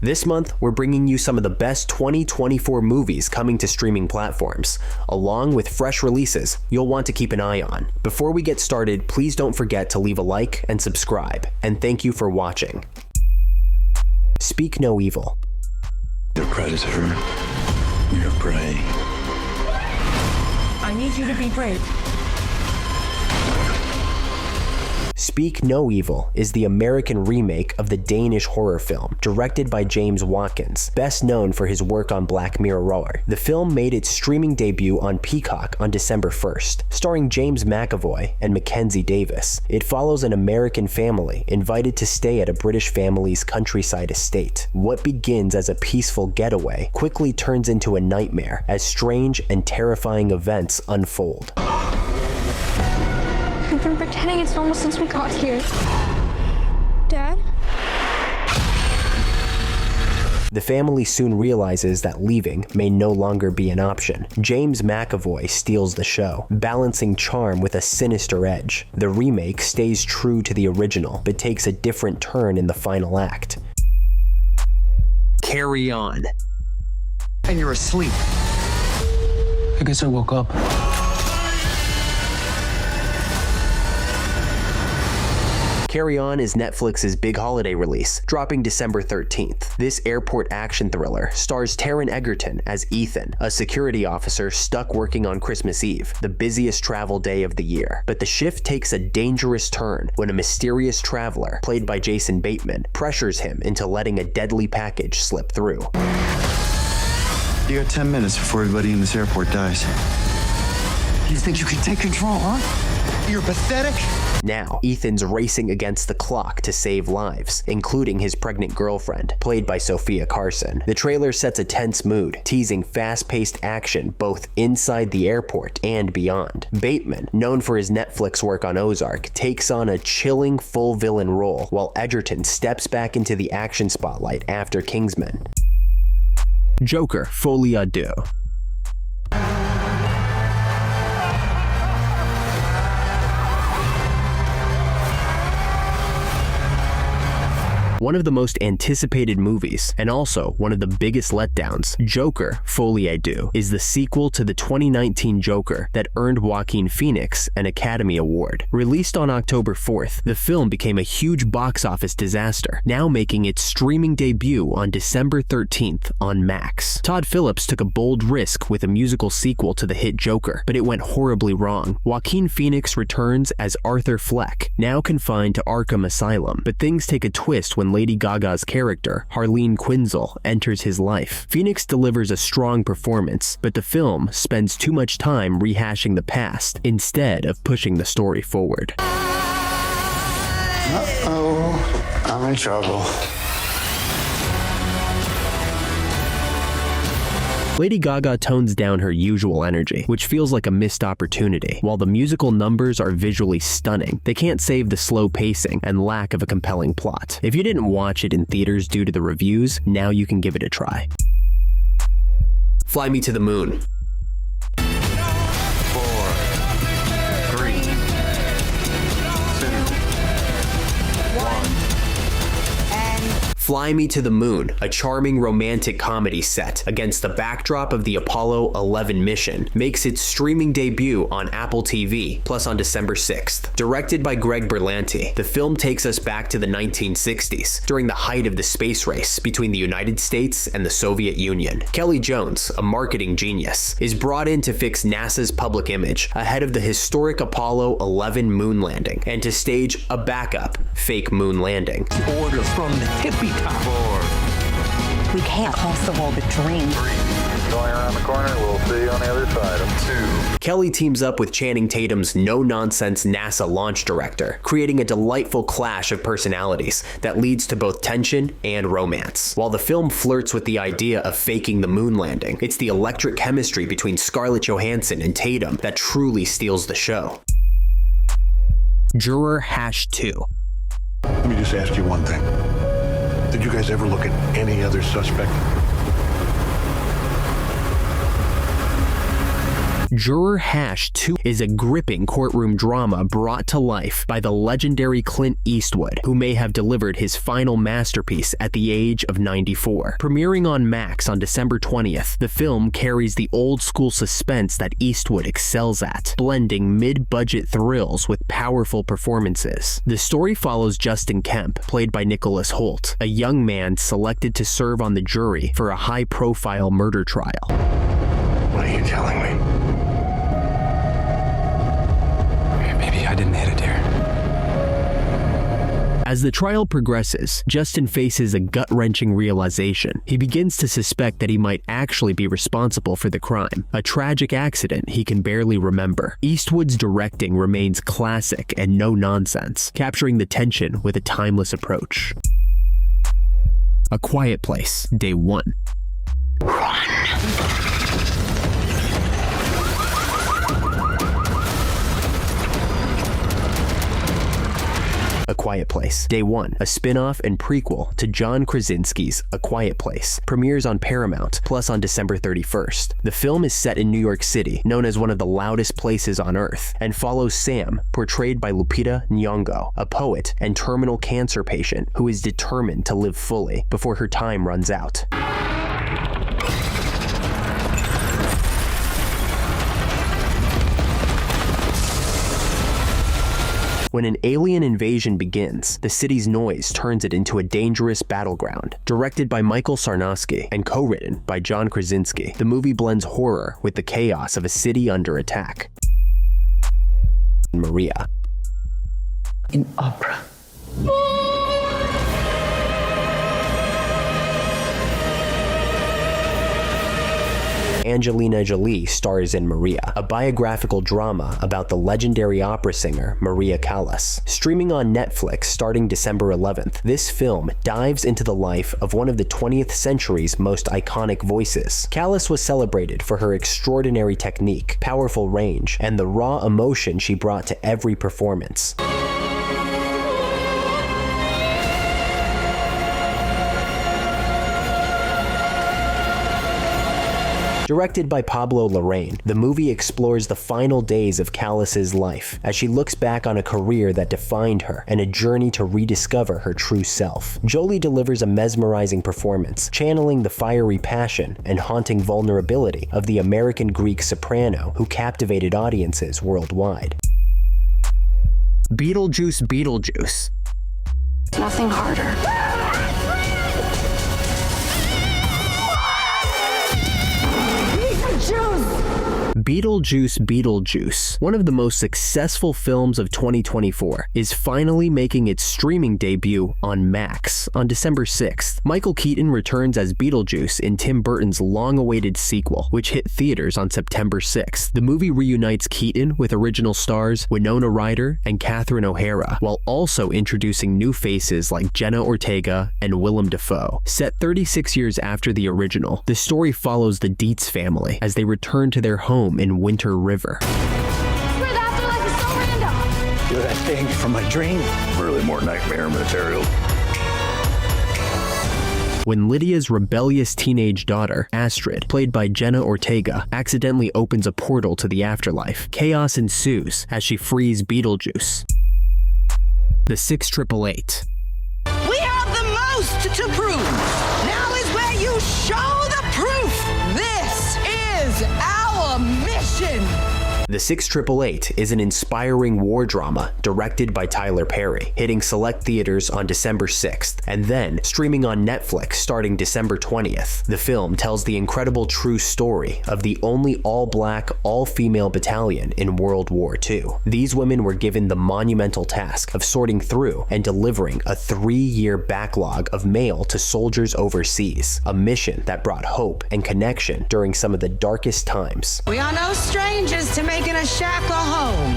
This month, we're bringing you some of the best 2024 movies coming to streaming platforms, along with fresh releases you'll want to keep an eye on. Before we get started, please don't forget to leave a like and subscribe, and thank you for watching. Speak No Evil. You're predator. You're prey. I need you to be brave. Speak No Evil is the American remake of the Danish horror film, directed by James Watkins, best known for his work on Black Mirror. The film made its streaming debut on Peacock on December 1st, starring James McAvoy and Mackenzie Davis. It follows an American family invited to stay at a British family's countryside estate. What begins as a peaceful getaway quickly turns into a nightmare as strange and terrifying events unfold. We've been pretending it's normal since we got here. Dad? The family soon realizes that leaving may no longer be an option. James McAvoy steals the show, balancing charm with a sinister edge. The remake stays true to the original, but takes a different turn in the final act. Carry On. And you're asleep. I guess I woke up. Carry On is Netflix's big holiday release, dropping December 13th. This airport action thriller stars Taron Egerton as Ethan, a security officer stuck working on Christmas Eve, the busiest travel day of the year. But the shift takes a dangerous turn when a mysterious traveler, played by Jason Bateman, pressures him into letting a deadly package slip through. You got 10 minutes before everybody in this airport dies. You think you can take control, huh? You're pathetic. Now, Ethan's racing against the clock to save lives, including his pregnant girlfriend, played by Sophia Carson. The trailer sets a tense mood, teasing fast-paced action both inside the airport and beyond. Bateman, known for his Netflix work on Ozark, takes on a chilling full villain role, while Egerton steps back into the action spotlight after Kingsman. Joker, Folie, Deux. One of the most anticipated movies, and also one of the biggest letdowns, Joker, Folie, Deux, is the sequel to the 2019 Joker that earned Joaquin Phoenix an Academy Award. Released on October 4th, the film became a huge box office disaster, now making its streaming debut on December 13th on Max. Todd Phillips took a bold risk with a musical sequel to the hit Joker, but it went horribly wrong. Joaquin Phoenix returns as Arthur Fleck, now confined to Arkham Asylum, but things take a twist when Lady Gaga's character, Harleen Quinzel, enters his life. Phoenix delivers a strong performance, but the film spends too much time rehashing the past instead of pushing the story forward. Uh-oh, I'm in trouble. Lady Gaga tones down her usual energy, which feels like a missed opportunity. While the musical numbers are visually stunning, they can't save the slow pacing and lack of a compelling plot. If you didn't watch it in theaters due to the reviews, now you can give it a try. Fly Me to the Moon. 4, 3, 2, 1. Fly Me to the Moon, a charming romantic comedy set against the backdrop of the Apollo 11 mission, makes its streaming debut on Apple TV, plus on December 6th. Directed by Greg Berlanti, the film takes us back to the 1960s, during the height of the space race between the United States and the Soviet Union. Kelly Jones, a marketing genius, is brought in to fix NASA's public image ahead of the historic Apollo 11 moon landing, and to stage a backup, fake moon landing. Order from the tippy top. 4, We can't possible the dream. 3. Going around the corner, we'll see you on the other side. 2. Kelly teams up with Channing Tatum's no-nonsense NASA launch director, creating a delightful clash of personalities that leads to both tension and romance. While the film flirts with the idea of faking the moon landing, it's the electric chemistry between Scarlett Johansson and Tatum that truly steals the show. Juror #2. Let me just ask you one thing. Did you guys ever look at any other suspect? Juror #2 is a gripping courtroom drama brought to life by the legendary Clint Eastwood, who may have delivered his final masterpiece at the age of 94. Premiering on Max on December 20th, the film carries the old-school suspense that Eastwood excels at, blending mid-budget thrills with powerful performances. The story follows Justin Kemp, played by Nicholas Hoult, a young man selected to serve on the jury for a high-profile murder trial. What are you telling me? Maybe I didn't hit a deer. As the trial progresses, Justin faces a gut-wrenching realization. He begins to suspect that he might actually be responsible for the crime, a tragic accident he can barely remember. Eastwood's directing remains classic and no-nonsense, capturing the tension with a timeless approach. A Quiet Place, Day 1. A Quiet Place, Day 1, a spin-off and prequel to John Krasinski's A Quiet Place, premieres on Paramount Plus on December 31st. The film is set in New York City, known as one of the loudest places on Earth, and follows Sam, portrayed by Lupita Nyong'o, a poet and terminal cancer patient who is determined to live fully before her time runs out. When an alien invasion begins, the city's noise turns it into a dangerous battleground. Directed by Michael Sarnowski and co-written by John Krasinski, the movie blends horror with the chaos of a city under attack. Maria. In opera. Angelina Jolie stars in Maria, a biographical drama about the legendary opera singer Maria Callas. Streaming on Netflix starting December 11th, this film dives into the life of one of the 20th century's most iconic voices. Callas was celebrated for her extraordinary technique, powerful range, and the raw emotion she brought to every performance. Directed by Pablo Larraín, the movie explores the final days of Callas's life as she looks back on a career that defined her and a journey to rediscover her true self. Jolie delivers a mesmerizing performance, channeling the fiery passion and haunting vulnerability of the American Greek soprano who captivated audiences worldwide. Beetlejuice Beetlejuice. Nothing harder. Beetlejuice Beetlejuice, one of the most successful films of 2024, is finally making its streaming debut on Max on December 6th. Michael Keaton returns as Beetlejuice in Tim Burton's long-awaited sequel, which hit theaters on September 6th. The movie reunites Keaton with original stars Winona Ryder and Catherine O'Hara, while also introducing new faces like Jenna Ortega and Willem Dafoe. Set 36 years after the original, the story follows the Dietz family as they return to their home in Winter River. Spread afterlife is so random. You're that thing from my dream. Really more nightmare material. When Lydia's rebellious teenage daughter, Astrid, played by Jenna Ortega, accidentally opens a portal to the afterlife, chaos ensues as she frees Beetlejuice. The 6888. We have the most to prove. Now is where you show the proof. This is our mission. The 6888 is an inspiring war drama directed by Tyler Perry, hitting select theaters on December 6th, and then streaming on Netflix starting December 20th. The film tells the incredible true story of the only all-black, all-female battalion in World War II. These women were given the monumental task of sorting through and delivering a 3-year backlog of mail to soldiers overseas, a mission that brought hope and connection during some of the darkest times. We are no strangers to making a shack a home.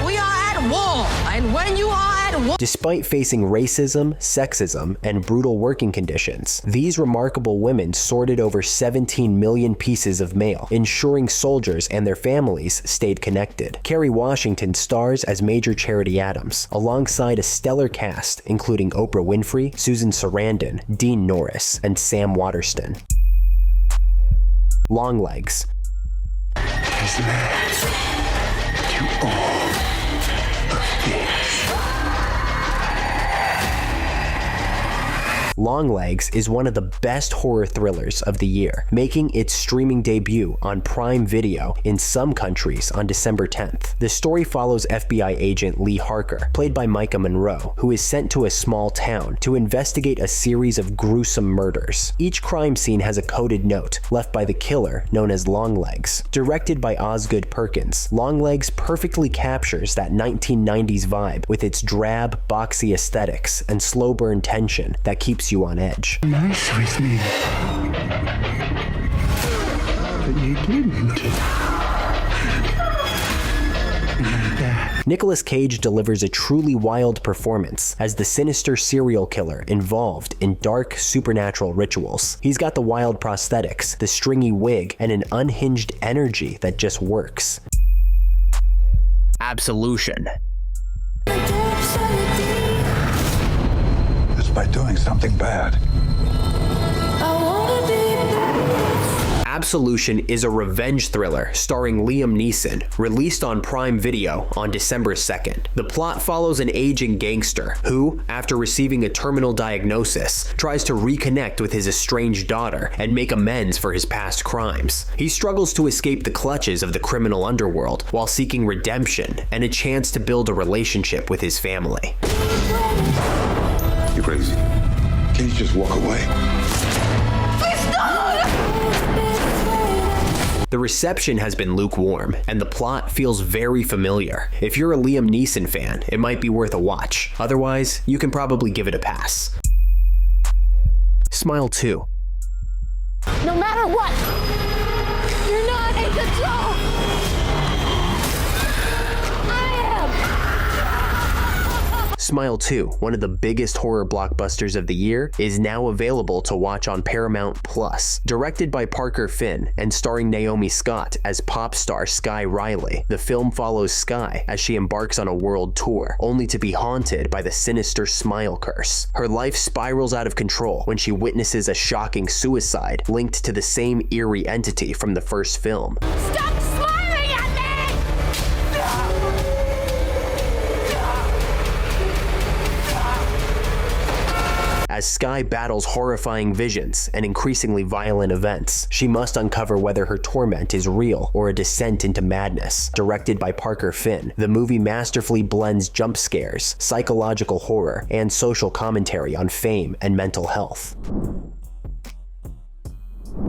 We are at war, and when you are at war... Despite facing racism, sexism, and brutal working conditions, these remarkable women sorted over 17 million pieces of mail, ensuring soldiers and their families stayed connected. Kerry Washington stars as Major Charity Adams, alongside a stellar cast including Oprah Winfrey, Susan Sarandon, Dean Norris, and Sam Waterston. Longlegs. to all of this. Longlegs is one of the best horror thrillers of the year, making its streaming debut on Prime Video in some countries on December 10th. The story follows FBI agent Lee Harker, played by Micah Monroe, who is sent to a small town to investigate a series of gruesome murders. Each crime scene has a coded note left by the killer, known as Longlegs. Directed by Osgood Perkins, Longlegs perfectly captures that 1990s vibe with its drab, boxy aesthetics and slow burn tension that keeps you on edge. Nice with me. But you didn't. Like that. Nicolas Cage delivers a truly wild performance as the sinister serial killer involved in dark supernatural rituals. He's got the wild prosthetics, the stringy wig, and an unhinged energy that just works. Absolution. By doing something bad. Absolution is a revenge thriller starring Liam Neeson, released on Prime Video on December 2nd. The plot follows an aging gangster who, after receiving a terminal diagnosis, tries to reconnect with his estranged daughter and make amends for his past crimes. He struggles to escape the clutches of the criminal underworld while seeking redemption and a chance to build a relationship with his family. You're crazy. Can't you just walk away? The reception has been lukewarm, and the plot feels very familiar. If you're a Liam Neeson fan, it might be worth a watch. Otherwise, you can probably give it a pass. Smile 2. No matter what, you're not in control. Smile 2, one of the biggest horror blockbusters of the year, is now available to watch on Paramount+. Directed by Parker Finn and starring Naomi Scott as pop star Sky Riley, the film follows Sky as she embarks on a world tour, only to be haunted by the sinister smile curse. Her life spirals out of control when she witnesses a shocking suicide linked to the same eerie entity from the first film. Stop smiling at me! As Sky battles horrifying visions and increasingly violent events, she must uncover whether her torment is real or a descent into madness. Directed by Parker Finn, the movie masterfully blends jump scares, psychological horror, and social commentary on fame and mental health.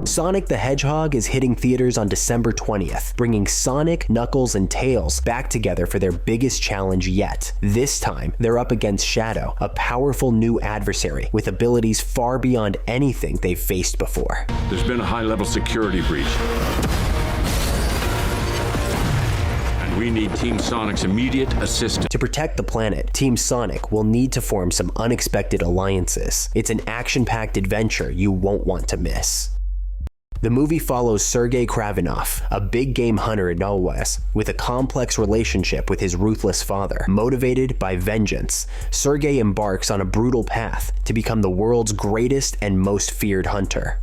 Sonic the Hedgehog is hitting theaters on December 20th, bringing Sonic, Knuckles, and Tails back together for their biggest challenge yet. This time, they're up against Shadow, a powerful new adversary with abilities far beyond anything they've faced before. There's been a high-level security breach. And we need Team Sonic's immediate assistance. To protect the planet, Team Sonic will need to form some unexpected alliances. It's an action-packed adventure you won't want to miss. The movie follows Sergei Kravinov, a big game hunter in Nolwes, with a complex relationship with his ruthless father. Motivated by vengeance, Sergei embarks on a brutal path to become the world's greatest and most feared hunter.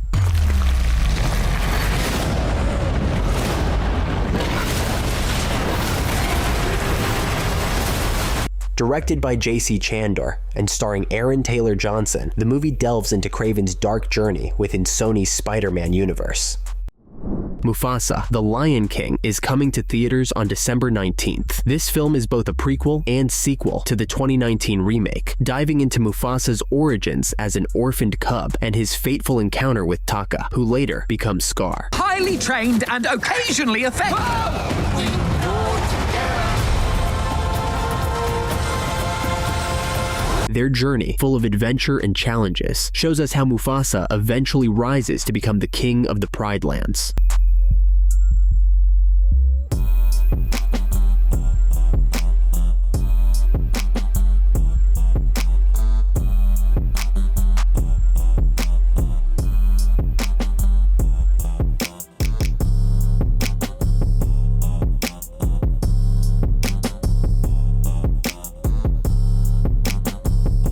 Directed by J.C. Chandor and starring Aaron Taylor Johnson, the movie delves into Kraven's dark journey within Sony's Spider-Man universe. Mufasa, The Lion King, is coming to theaters on December 19th. This film is both a prequel and sequel to the 2019 remake, diving into Mufasa's origins as an orphaned cub and his fateful encounter with Taka, who later becomes Scar. Highly trained and occasionally effective. Their journey, full of adventure and challenges, shows us how Mufasa eventually rises to become the king of the Pride Lands.